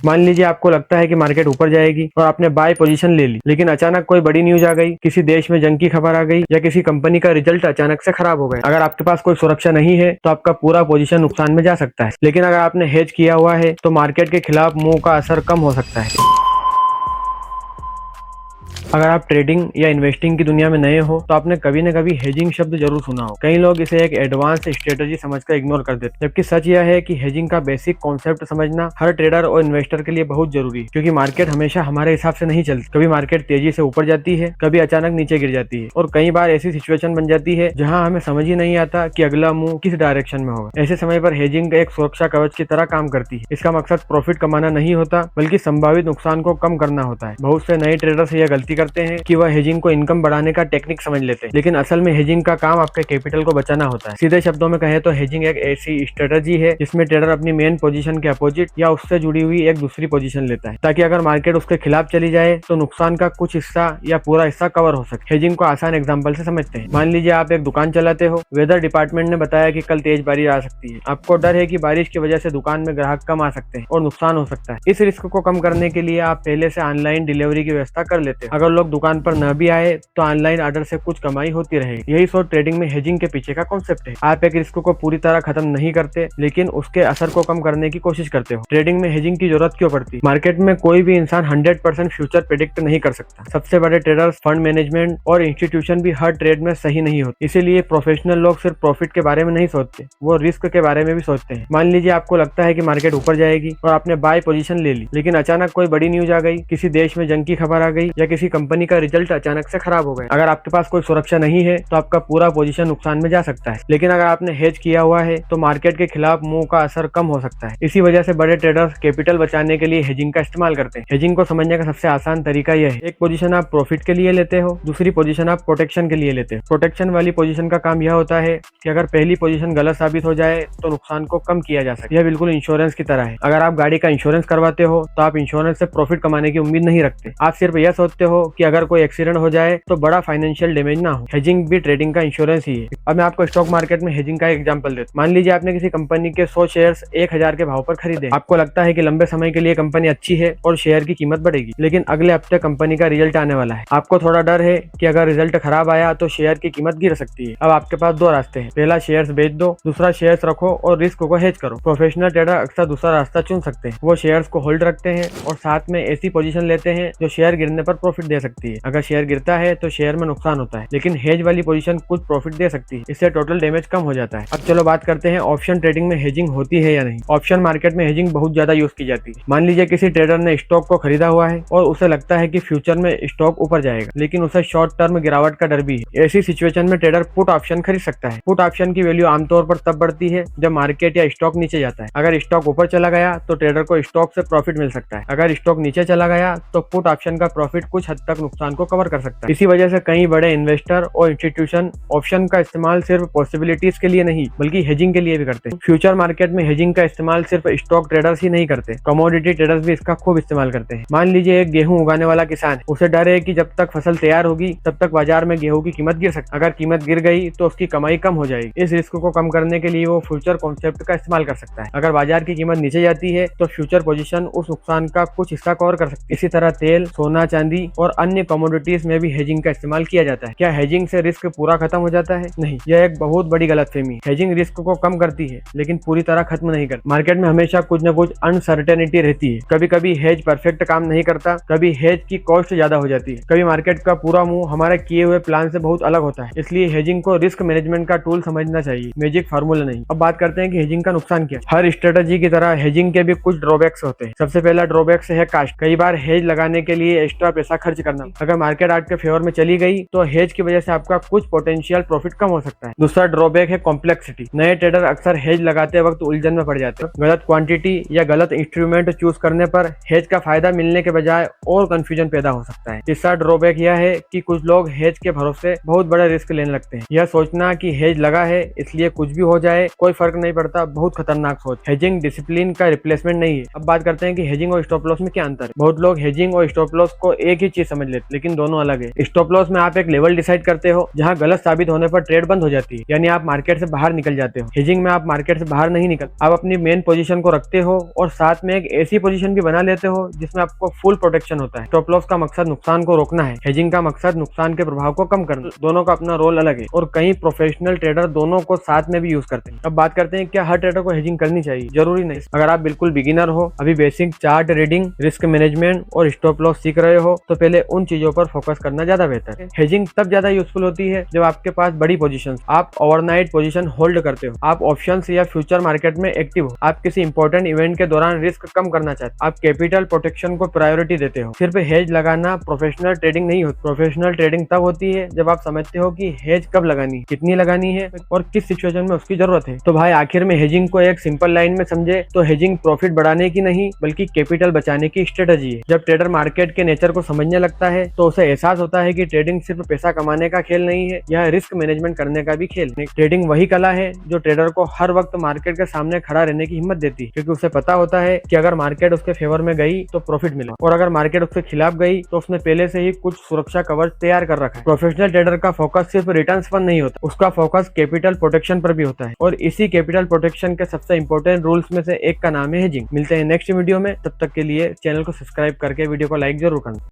मान लीजिए आपको लगता है कि मार्केट ऊपर जाएगी और आपने बाय पोजीशन ले ली, लेकिन अचानक कोई बड़ी न्यूज आ गई, किसी देश में जंग की खबर आ गई या किसी कंपनी का रिजल्ट अचानक से खराब हो गया। अगर आपके पास कोई सुरक्षा नहीं है तो आपका पूरा पोजीशन नुकसान में जा सकता है, लेकिन अगर आपने हेज किया हुआ है तो मार्केट के खिलाफ मूव का असर कम हो सकता है। अगर आप ट्रेडिंग या इन्वेस्टिंग की दुनिया में नए हो तो आपने कभी न कभी हेजिंग शब्द जरूर सुना हो। कई लोग इसे एक एडवांस स्ट्रेटजी समझकर इग्नोर कर देते, जबकि सच यह है कि हेजिंग का बेसिक कॉन्सेप्ट समझना हर ट्रेडर और इन्वेस्टर के लिए बहुत जरूरी है, क्योंकि मार्केट हमेशा हमारे हिसाब से नहीं चलती। कभी मार्केट तेजी से ऊपर जाती है, कभी अचानक नीचे गिर जाती है, और कई बार ऐसी सिचुएशन बन जाती है जहाँ हमें समझ ही नहीं आता कि अगला मूव किस डायरेक्शन में होगा। ऐसे समय पर हेजिंग एक सुरक्षा कवच की तरह काम करती है। इसका मकसद प्रॉफिट कमाना नहीं होता, बल्कि संभावित नुकसान को कम करना होता है। बहुत से नए ट्रेडर्स यह गलती करते हैं कि वह हेजिंग को इनकम बढ़ाने का टेक्निक समझ लेते हैं, लेकिन असल में हेजिंग का काम आपके कैपिटल को बचाना होता है। सीधे शब्दों में कहें तो हेजिंग एक ऐसी स्ट्रेटजी है जिसमें ट्रेडर अपनी मेन पोजीशन के अपोजिट या उससे जुड़ी हुई एक दूसरी पोजीशन लेता है, ताकि अगर मार्केट उसके खिलाफ चली जाए तो नुकसान का कुछ हिस्सा या पूरा हिस्सा कवर हो सके। हेजिंग को आसान एग्जांपल से समझते हैं। मान लीजिए आप एक दुकान चलाते हो, वेदर डिपार्टमेंट ने बताया कि कल तेज बारिश आ सकती है। आपको डर है कि बारिश की वजह से दुकान में ग्राहक कम आ सकते हैं और नुकसान हो सकता है। इस रिस्क को कम करने के लिए आप पहले से ऑनलाइन डिलीवरी की व्यवस्था कर लेते हैं। अगर लोग दुकान पर न भी आए तो ऑनलाइन ऑर्डर से कुछ कमाई होती रहेगी। यही सोच ट्रेडिंग में हेजिंग के पीछे का कॉन्सेप्ट है। आप एक रिस्क को पूरी तरह खत्म नहीं करते, लेकिन उसके असर को कम करने की कोशिश करते हो। ट्रेडिंग में हेजिंग की जरूरत क्यों पड़ती? मार्केट में कोई भी इंसान 100% फ्यूचर प्रेडिक्ट नहीं कर सकता। सबसे बड़े ट्रेडर्स, फंड मैनेजमेंट और इंस्टीट्यूशन भी हर ट्रेड में सही नहीं होते। इसीलिए प्रोफेशनल लोग सिर्फ प्रॉफिट के बारे में नहीं सोचते, वो रिस्क के बारे में भी सोचते हैं। मान लीजिए आपको लगता है कि मार्केट ऊपर जाएगी और आपने बाय पोजीशन ले ली, लेकिन अचानक कोई बड़ी न्यूज आ गई, किसी देश में जंग की खबर आ गई या किसी कंपनी का रिजल्ट अचानक से खराब हो गया। अगर आपके पास कोई सुरक्षा नहीं है तो आपका पूरा पोजीशन नुकसान में जा सकता है, लेकिन अगर आपने हेज किया हुआ है तो मार्केट के खिलाफ मूव का असर कम हो सकता है। इसी वजह से बड़े ट्रेडर्स कैपिटल बचाने के लिए हेजिंग का इस्तेमाल करते हैं। हेजिंग को समझने का सबसे आसान तरीका यह है, एक पोजीशन आप प्रॉफिट के लिए लेते हो, दूसरी पोजीशन आप प्रोटेक्शन के लिए लेते हो। प्रोटेक्शन वाली पोजीशन का काम यह होता है कि अगर पहली पोजीशन गलत साबित हो जाए तो नुकसान को कम किया जा सके। यह बिल्कुल इंश्योरेंस की तरह है। अगर आप गाड़ी का इंश्योरेंस करवाते हो तो आप इंश्योरेंस से प्रॉफिट कमाने की उम्मीद नहीं रखते। आप सिर्फ यह सोचते हो कि अगर कोई एक्सीडेंट हो जाए तो बड़ा फाइनेंशियल डैमेज ना हो। हेजिंग भी ट्रेडिंग का इंश्योरेंस ही है। अब मैं आपको स्टॉक मार्केट में हेजिंग का एक एग्जांपल देता हूं। मान लीजिए आपने किसी कंपनी के 100 शेयर्स 1000 के भाव पर खरीदे। आपको लगता है कि लंबे समय के लिए कंपनी अच्छी है और शेयर की कीमत बढ़ेगी, लेकिन अगले हफ्ते कंपनी का रिजल्ट आने वाला है। आपको थोड़ा डर है कि अगर रिजल्ट खराब आया तो शेयर की कीमत गिर सकती है। अब आपके पास दो रास्ते हैं, पहला शेयर्स बेच दो, दूसरा शेयर्स रखो और रिस्क को हेज करो। प्रोफेशनल ट्रेडर अक्सर दूसरा रास्ता चुन सकते हैं। वो शेयर्स को होल्ड रखते हैं और साथ में ऐसी पोजीशन लेते हैं जो शेयर गिरने पर प्रॉफिट दे सकती है। अगर शेयर गिरता है तो शेयर में नुकसान होता है, लेकिन हेज वाली पोजीशन कुछ प्रॉफिट दे सकती है। इससे टोटल डैमेज कम हो जाता है। अब चलो बात करते हैं ऑप्शन ट्रेडिंग में हेजिंग होती है या नहीं। ऑप्शन मार्केट में हेजिंग बहुत ज्यादा यूज की जाती है। मान लीजिए किसी ट्रेडर ने स्टॉक को खरीदा हुआ है और उसे लगता है कि फ्यूचर में स्टॉक ऊपर जाएगा, लेकिन उसे शॉर्ट टर्म गिरावट का डर भी है। ऐसी सिचुएशन में ट्रेडर पुट ऑप्शन खरीद सकता है। पुट ऑप्शन की वैल्यू आमतौर पर तब बढ़ती है जब मार्केट या स्टॉक नीचे जाता है। अगर स्टॉक ऊपर चला गया तो ट्रेडर को स्टॉक से प्रॉफिट मिल सकता है। अगर स्टॉक नीचे चला गया तो पुट ऑप्शन का प्रॉफिट कुछ हद तक नुकसान को कवर कर सकता है। इसी वजह से कई बड़े इन्वेस्टर और इंस्टीट्यूशन ऑप्शन का इस्तेमाल सिर्फ पॉसिबिलिटीज के लिए नहीं बल्कि हेजिंग के लिए भी करते हैं। फ्यूचर मार्केट में हेजिंग का इस्तेमाल सिर्फ स्टॉक ट्रेडर्स ही नहीं करते, कमोडिटी ट्रेडर्स भी इसका खूब इस्तेमाल करते हैं। मान लीजिए एक गेहूं उगाने वाला किसान है, उसे डर है कि जब तक फसल तैयार होगी तब तक बाजार में गेहूं की कीमत गिर सकती है। अगर कीमत गिर गई तो उसकी कमाई कम हो जाएगी। इस रिस्क को कम करने के लिए वो फ्यूचर कॉन्सेप्ट का इस्तेमाल कर सकता है। अगर बाजार की कीमत नीचे जाती है तो फ्यूचर पोजीशन उस नुकसान का कुछ हिस्सा कवर कर सकती है। इसी तरह तेल, सोना, चांदी और अन्य कमोडिटीज में भी हेजिंग का इस्तेमाल किया जाता है। क्या हेजिंग से रिस्क पूरा खत्म हो जाता है? नहीं, यह एक बहुत बड़ी गलतफहमी है। हेजिंग रिस्क को कम करती है लेकिन पूरी तरह खत्म नहीं करती। मार्केट में हमेशा कुछ न कुछ अनसर्टेनिटी रहती है। कभी कभी हेज परफेक्ट काम नहीं करता, कभी हेज की कॉस्ट ज्यादा हो जाती है, कभी मार्केट का पूरा मूव हमारे किए हुए प्लान से बहुत अलग होता है। इसलिए हेजिंग को रिस्क मैनेजमेंट का टूल समझना चाहिए, मैजिक फार्मूला नहीं। अब बात करते हैं कि हेजिंग का नुकसान क्या है। हर स्ट्रेटजी की तरह हेजिंग के भी कुछ ड्रॉबैक्स होते हैं। सबसे पहला ड्रॉबैक्स है कास्ट। कई बार हेज लगाने के लिए एक्स्ट्रा पैसा खर्च करना। अगर मार्केट आपके फेवर में चली गई तो हेज की वजह से आपका कुछ पोटेंशियल प्रॉफिट कम हो सकता है। दूसरा ड्रॉबैक है कॉम्प्लेक्सिटी। नए ट्रेडर अक्सर हेज लगाते वक्त उलझन में पड़ जाते हैं। गलत क्वांटिटी या गलत इंस्ट्रूमेंट चूज करने पर हेज का फायदा मिलने के बजाय और कंफ्यूजन पैदा हो सकता है। तीसरा ड्रॉबैक यह है कि कुछ लोग हेज के भरोसे बहुत बड़े रिस्क लेने लगते हैं। यह सोचना कि हेज लगा है इसलिए कुछ भी हो जाए कोई फर्क नहीं पड़ता, बहुत खतरनाक सोच। हेजिंग डिसिप्लिन का रिप्लेसमेंट नहीं है। अब बात करते हैं कि हेजिंग और स्टॉप लॉस में क्या अंतर है। बहुत लोग हेजिंग और स्टॉप लॉस को एक ही चीज समझ लेते, लेकिन दोनों अलग है। स्टॉप लॉस में आप एक लेवल डिसाइड करते हो जहां गलत साबित होने पर ट्रेड बंद हो जाती है, यानी आप मार्केट से बाहर निकल जाते हो। हेजिंग में आप मार्केट से बाहर नहीं निकल, आप अपनी मेन पोजीशन को रखते हो और साथ में एक ऐसी पोजीशन भी बना लेते हो जिसमें आपको फुल प्रोटेक्शन होता है। स्टॉप लॉस का मकसद नुकसान को रोकना है, हेजिंग का मकसद नुकसान के प्रभाव को कम करना। दोनों का अपना रोल अलग है और कई प्रोफेशनल ट्रेडर दोनों को साथ में भी यूज करते हैं। अब बात करते हैं क्या हर ट्रेडर को हेजिंग करनी चाहिए? जरूरी नहीं। अगर आप बिल्कुल बिगिनर हो, अभी basic chart reading, risk management और स्टॉप लॉस सीख रहे हो, तो पहले उन चीजों पर फोकस करना ज्यादा बेहतर है। हेजिंग तब ज्यादा यूजफुल होती है जब आपके पास बड़ी पोजीशन, आप ओवरनाइट पोजीशन होल्ड करते हो, आप ऑप्शंस या फ्यूचर मार्केट में एक्टिव हो, आप किसी इंपॉर्टेंट इवेंट के दौरान रिस्क कम करना चाहते हो, आप कैपिटल प्रोटेक्शन को प्रायोरिटी देते हो। सिर्फ हेज लगाना प्रोफेशनल ट्रेडिंग नहीं होती। प्रोफेशनल ट्रेडिंग तब होती है जब आप समझते हो कि हेज कब लगानी, कितनी लगानी है और किस सिचुएशन में उसकी जरूरत है। तो भाई आखिर में हेजिंग को एक सिंपल लाइन में समझे तो हेजिंग प्रॉफिट बढ़ाने की नहीं बल्कि कैपिटल बचाने की स्ट्रेटजी है। जब ट्रेडर मार्केट के नेचर को समझने लगता है तो उसे एहसास होता है कि ट्रेडिंग सिर्फ पैसा कमाने का खेल नहीं है, यह रिस्क मैनेजमेंट करने का भी खेल है। ट्रेडिंग वही कला है जो ट्रेडर को हर वक्त मार्केट के सामने खड़ा रहने की हिम्मत देती है, क्योंकि उसे पता होता है कि अगर मार्केट उसके फेवर में गई तो प्रॉफिट मिला और अगर मार्केट उसके खिलाफ गई तो उसने पहले से ही कुछ सुरक्षा कवच तैयार कर रखा है। प्रोफेशनल ट्रेडर का फोकस सिर्फ रिटर्न्स पर नहीं होता, उसका फोकस कैपिटल प्रोटेक्शन पर भी होता है और इसी कैपिटल प्रोटेक्शन के सबसे इंपॉर्टेंट रूल्स में से एक का नाम है हेजिंग। मिलते हैं नेक्स्ट वीडियो में, तब तक के लिए चैनल को सब्सक्राइब करके वीडियो को लाइक जरूर करना।